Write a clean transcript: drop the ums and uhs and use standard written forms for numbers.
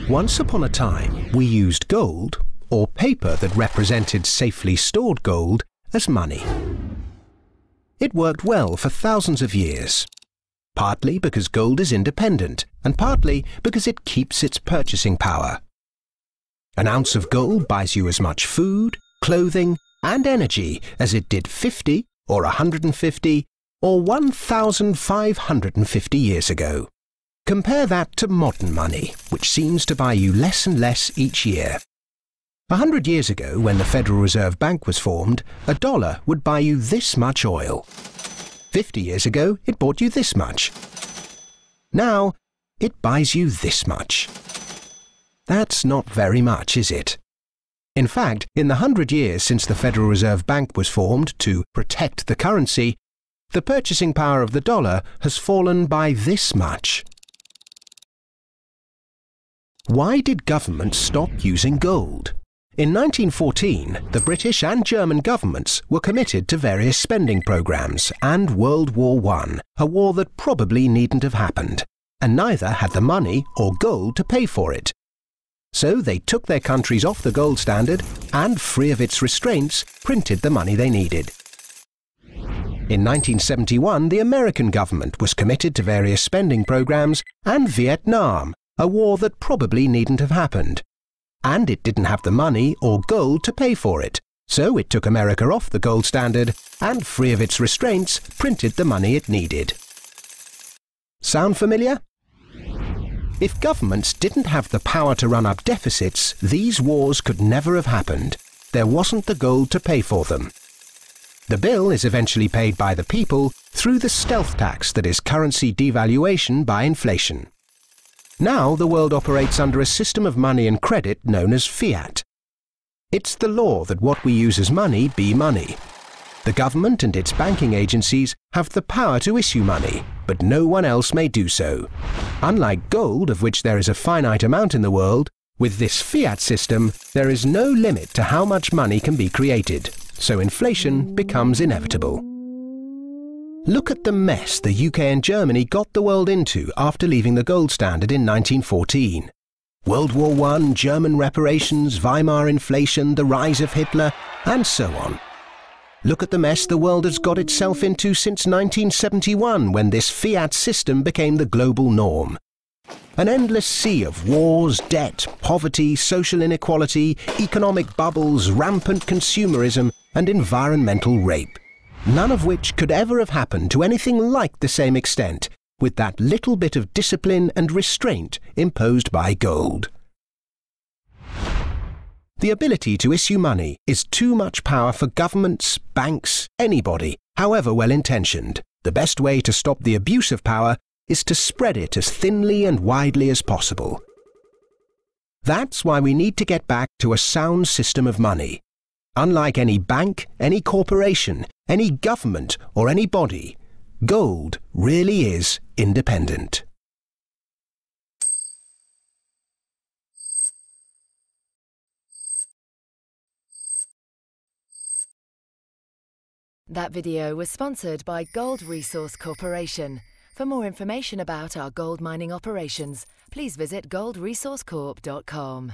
Once upon a time, we used gold, or paper that represented safely stored gold, as money. It worked well for thousands of years, partly because gold is independent, and partly because it keeps its purchasing power. An ounce of gold buys you as much food, clothing, and energy as it did 50, or 150, or 1,550 years ago. Compare that to modern money, which seems to buy you less and less each year. 100 years ago, when the Federal Reserve Bank was formed, a dollar would buy you this much oil. 50 years ago, it bought you this much. Now, it buys you this much. That's not very much, is it? In fact, in the 100 years since the Federal Reserve Bank was formed to protect the currency, the purchasing power of the dollar has fallen by this much. Why did governments stop using gold? In 1914, the British and German governments were committed to various spending programs and World War I, a war that probably needn't have happened, and neither had the money or gold to pay for it. So they took their countries off the gold standard and, free of its restraints, printed the money they needed. In 1971, the American government was committed to various spending programs and Vietnam, a war that probably needn't have happened. And it didn't have the money or gold to pay for it, so it took America off the gold standard and, free of its restraints, printed the money it needed. Sound familiar? If governments didn't have the power to run up deficits, these wars could never have happened. There wasn't the gold to pay for them. The bill is eventually paid by the people through the stealth tax that is currency devaluation by inflation. Now the world operates under a system of money and credit known as fiat. It's the law that what we use as money be money. The government and its banking agencies have the power to issue money, but no one else may do so. Unlike gold, of which there is a finite amount in the world, with this fiat system, there is no limit to how much money can be created, so inflation becomes inevitable. Look at the mess the UK and Germany got the world into after leaving the gold standard in 1914. World War I, German reparations, Weimar inflation, the rise of Hitler, and so on. Look at the mess the world has got itself into since 1971, when this fiat system became the global norm. An endless sea of wars, debt, poverty, social inequality, economic bubbles, rampant consumerism, and environmental rape. None of which could ever have happened to anything like the same extent, with that little bit of discipline and restraint imposed by gold. The ability to issue money is too much power for governments, banks, anybody, however well-intentioned. The best way to stop the abuse of power is to spread it as thinly and widely as possible. That's why we need to get back to a sound system of money. Unlike any bank, any corporation, any government or any body, gold really is independent. That video was sponsored by Gold Resource Corporation. For more information about our gold mining operations, please visit goldresourcecorp.com.